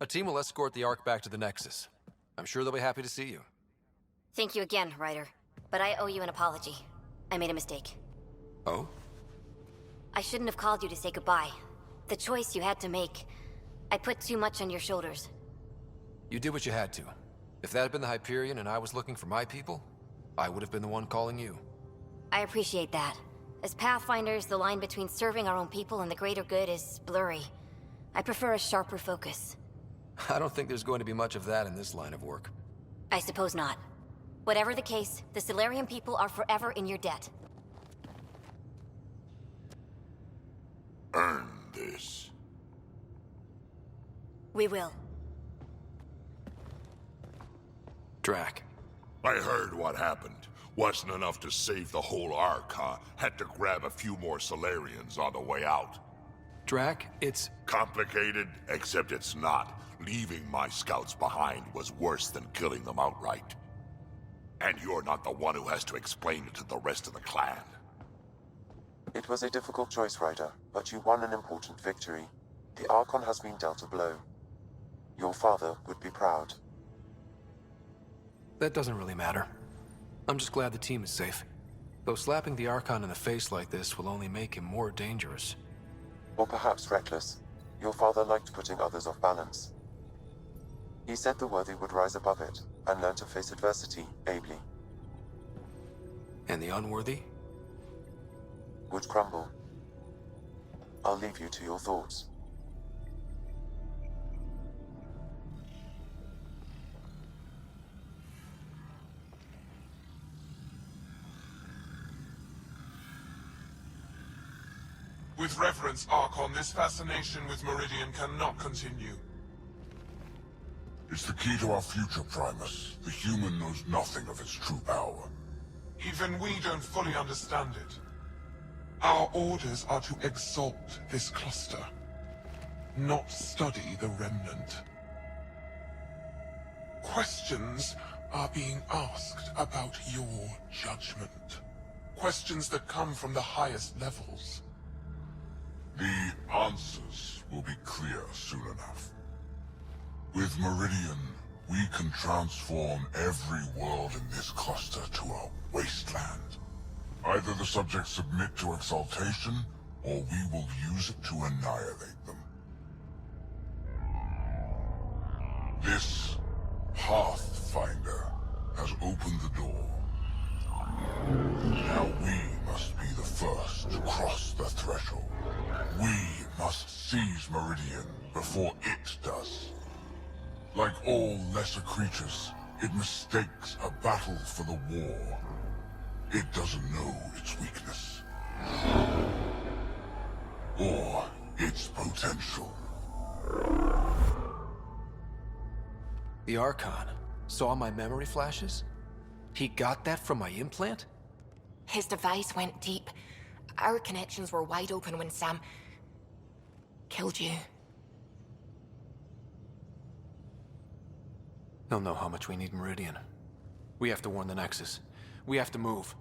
A team will escort the Ark back to the Nexus. I'm sure they'll be happy to see you. Thank you again, Ryder. But I owe you an apology. I made a mistake. Oh? I shouldn't have called you to say goodbye. The choice you had to make. I put too much on your shoulders. You did what you had to. If that had been the Hyperion and I was looking for my people, I would have been the one calling you. I appreciate that. As Pathfinders, the line between serving our own people and the greater good is blurry. I prefer a sharper focus. I don't think there's going to be much of that in this line of work. I suppose not. Whatever the case, the Solarian people are forever in your debt. Earn this. We will. Drac. I heard what happened. Wasn't enough to save the whole Ark, huh? Had to grab a few more Solarians on the way out. Drac, it's... Complicated, except it's not. Leaving my scouts behind was worse than killing them outright. And you're not the one who has to explain it to the rest of the clan. It was a difficult choice, Ryder, but you won an important victory. The Archon has been dealt a blow. Your father would be proud. That doesn't really matter. I'm just glad the team is safe. Though slapping the Archon in the face like this will only make him more dangerous. Or perhaps reckless. Your father liked putting others off balance. He said the worthy would rise above it, and learn to face adversity ably. And the unworthy? Would crumble. I'll leave you to your thoughts. With reverence, Archon, this fascination with Meridian cannot continue. It's the key to our future, Primus. The human knows nothing of its true power. Even we don't fully understand it. Our orders are to exalt this cluster, not study the remnant. Questions are being asked about your judgment. Questions that come from the highest levels. The answers will be clear soon enough. With Meridian, we can transform every world in this cluster to a wasteland. Either the subjects submit to exaltation, or we will use it to annihilate them. This Pathfinder has opened the door. Now we must be the first to cross the threshold. We must seize Meridian before it does. Like all lesser creatures, it mistakes a battle for the war. It doesn't know its weakness. Or its potential. The Archon saw my memory flashes? He got that from my implant? His device went deep. Our connections were wide open when Sam killed you. They'll know how much we need Meridian. We have to warn the Nexus. We have to move.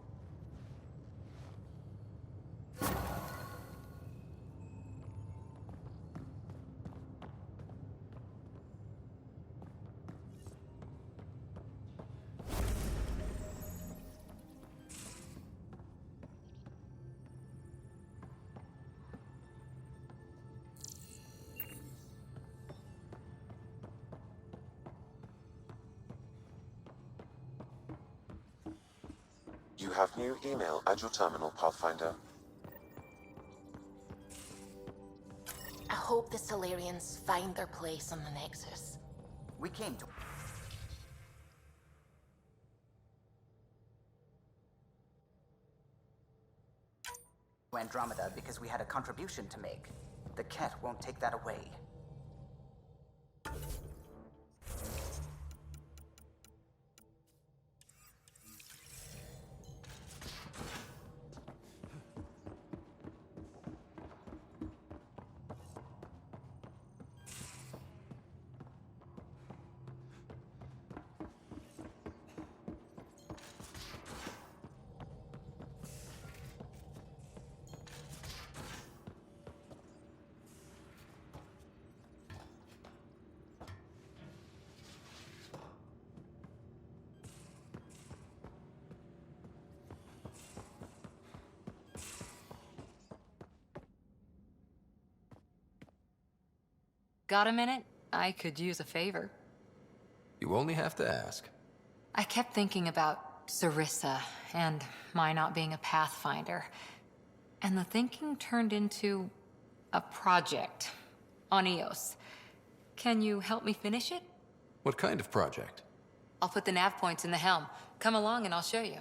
You have new email at your terminal, Pathfinder. I hope the Solarians find their place on the Nexus. We came to... Andromeda because we had a contribution to make. The Ket won't take that away. Got a minute? I could use a favor. You only have to ask. I kept thinking about Sarissa and my not being a Pathfinder. And the thinking turned into a project on Eos. Can you help me finish it? What kind of project? I'll put the nav points in the helm. Come along and I'll show you.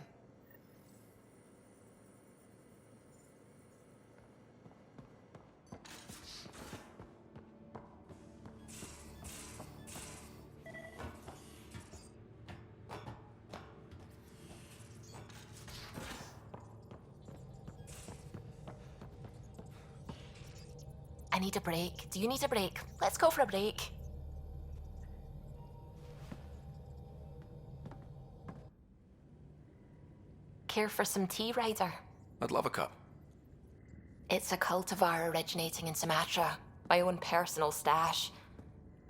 I need a break. Do you need a break? Let's go for a break. Care for some tea, Ryder? I'd love a cup. It's a cultivar originating in Sumatra. My own personal stash.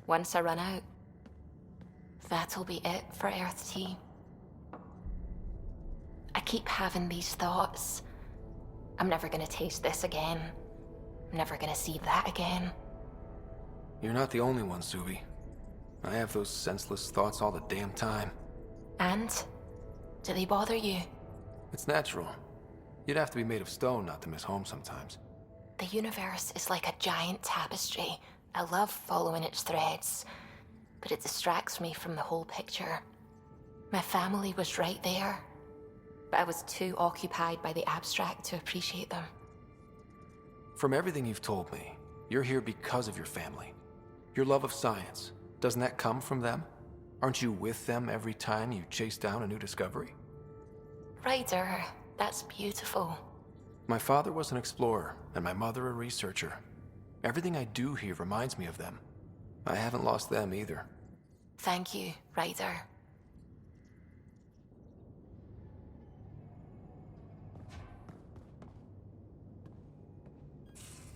Once I run out, that'll be it for Earth tea. I keep having these thoughts. I'm never gonna taste this again. I'm never gonna see that again. You're not the only one, Suvi. I have those senseless thoughts all the damn time. And? Do they bother you? It's natural. You'd have to be made of stone not to miss home sometimes. The universe is like a giant tapestry. I love following its threads, but it distracts me from the whole picture. My family was right there, but I was too occupied by the abstract to appreciate them. From everything you've told me, you're here because of your family. Your love of science, doesn't that come from them? Aren't you with them every time you chase down a new discovery? Ryder, that's beautiful. My father was an explorer, and my mother a researcher. Everything I do here reminds me of them. I haven't lost them either. Thank you, Ryder.